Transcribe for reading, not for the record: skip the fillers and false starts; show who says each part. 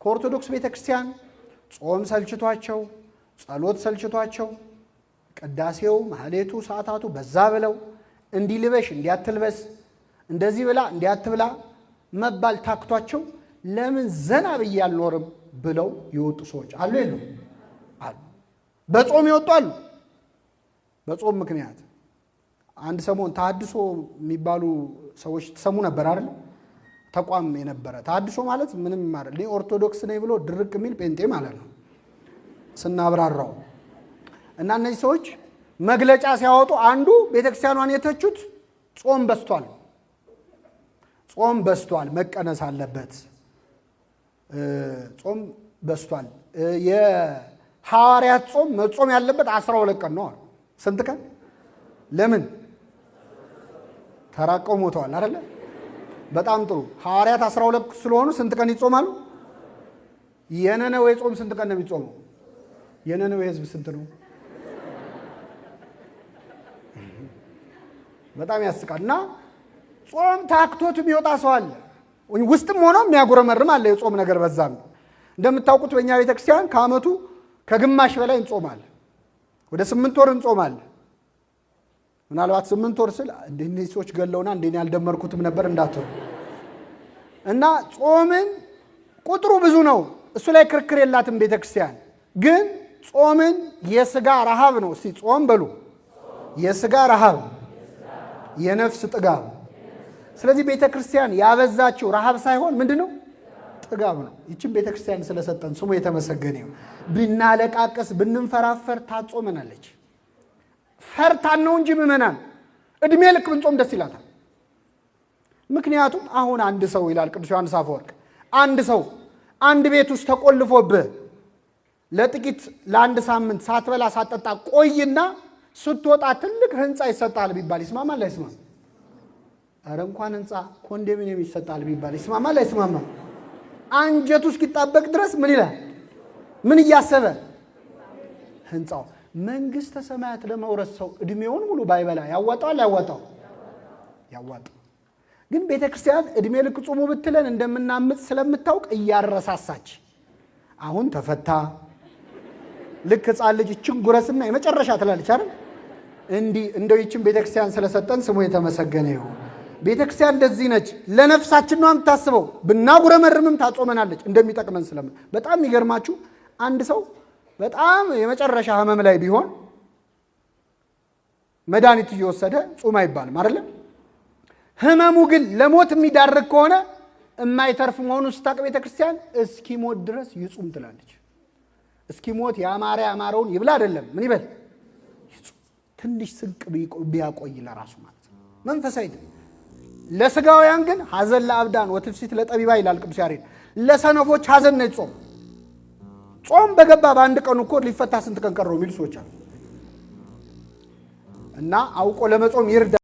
Speaker 1: ከኦርቶዶክስ ቤተክርስቲያን ጾም ሰልችቷቸው ጸሎት ሰልችቷቸው ቅዳሴው ማህሌቱ ሰዓታቱ በዛ ብለው እንዲልበሽ እንዲያትልበስ እንደዚህ ብላ እንዲያትብላ መባል ታክቷቸው ለምን ዘና ብዬ አልኖርም ብለው ይወጡ ሰዎች አሉ የሉም? አሉ። በጾም ይወጣሉ። በጾም ምክንያት አንድ ሰሞን ተሐድሶ የሚባሉ ሰዎች ተሰሙ ነበር አይደል? ተቋም የነበረ ተሐድሶ ማለት ምንም ማለት ነው ኦርቶዶክስ ነኝ ብሎ ድርቅ የሚል ጴንጤ ማለት ነው ስናብራራው። እና እነዚህ ሰዎች መግለጫ ሲያወጡ አንዱ ቤተክርስቲያኗን የተቹት ጾም በስቷል፣ ጾም በስቷል፣ መቀነስ አለበት፣ ጾም በስቷል፣ የሐዋርያት ጾም መጾም ያለበት 12 ቀን ነው። ስንት ቀን? ለምን ተራቀው ሞተዋል አይደለ? በጣም ጥሩ። ሐዋርያት 12 ስለሆኑ ስንት ቀን ይጾማሉ? የነነዌ ጾም ስንት ቀን ነው የሚጾመው? የነነዌ ህዝብ ስንት ነው? በጣም ያስቃል። እና ጾም ታክቶት የሚወጣ ሰው አለ፣ ውስጥም ሆኖ የሚያጉረመርም አለ። የጾም ነገር በዛም እንደምታውቁት በእኛ ቤተክርስቲያን ከዓመቱ ከግማሽ በላይ እንጾማለን። ወደ 8 ወር እንጾማለን። ምናልባት 8 ወር ስል እንደዚህ ሰዎች ገለውና እንደኔ ያልደመርኩትም ነበር እንዳትሩ። እና ጾምን ቁጥሩ ብዙ ነው፣ እሱ ላይ ክርክር የላትም ቤተክርስቲያን። ግን ጾምን የሥጋ ረሃብ ነው። እስቲ ጾም በሉ። የሥጋ ረሃብ፣ የነፍስ ጥጋብ። ስለዚህ ቤተክርስቲያን ያበዛችው ረሃብ ሳይሆን ምንድነው? ጥጋብ ነው። ይህችን ቤተክርስቲያን ስለሰጠን ስሙ የተመሰገነ ይሁን። ብናለቃቀስ ብንንፈራፈር ታጾመናለች። ፈርታን ነው እንጂ ምእመናን እድሜ ልክ ብንጾም ደስ ይላታል። ምክንያቱም አሁን አንድ ሰው ይላል ቅዱስ ዮሐንስ አፈወርቅ፣ አንድ ሰው አንድ ቤት ውስጥ ተቆልፎብህ ለጥቂት ለአንድ ሳምንት ሳትበላ ሳትጠጣ ቆይና ስትወጣ ትልቅ ህንፃ ይሰጣል ቢባል ይስማማል አይስማም? ኧረ እንኳን ህንፃ ኮንዶሚኒየም ይሰጣል ቢባል ይስማማል አይስማማም? አንጀቱ እስኪጣበቅ ድረስ ምን ይላል? ምን እያሰበ? ህንፃው። መንግስተ ሰማያት ለመውረስ ሰው እድሜውን ሙሉ ባይበላ ያዋጣዋል? ያዋጣው? ያዋጣው። ግን ቤተክርስቲያን እድሜ ልክ ጾሙ ብትለን እንደምናምጽ ስለምታውቅ እያረሳሳች አሁን ተፈታ ልክ ህፃን ልጅ እችን ጉረስና የመጨረሻ ትላለች አይደል? እንዲህ እንደው ይችን ቤተክርስቲያን ስለሰጠን ስሙ የተመሰገነ ይሁን። ቤተክርስቲያን እንደዚህ ነች። ለነፍሳችን ነው የምታስበው። ብናጉረመርምም ታጾመናለች እንደሚጠቅመን ስለምን። በጣም የሚገርማችሁ አንድ ሰው በጣም የመጨረሻ ህመም ላይ ቢሆን መድኃኒት እየወሰደ ጾም አይባልም አይደል? ህመሙ ግን ለሞት የሚዳርግ ከሆነ የማይተርፍ መሆኑን ስታውቅ ቤተክርስቲያን እስኪሞት ድረስ ይጹም ትላለች። እስኪሞት ያማረ ያማረውን ይብላ አይደለም፣ ምን ይበል? ይጹም። ትንሽ ስንቅ ቢያቆይ ለራሱ ማለት ነው። መንፈሳዊ ለስጋውያን ግን ሐዘን ለአብዳን ወትፍሲት ለጠቢባ ይላል ቅዱስ ያሬድ። ለሰነፎች ሐዘን ነው ጾም። ጾም በገባ በአንድ ቀን እኮ ሊፈታ ስንት ቀን ቀረው የሚሉ ሰዎች አሉ። እና አውቆ ለመጾም ይርዳ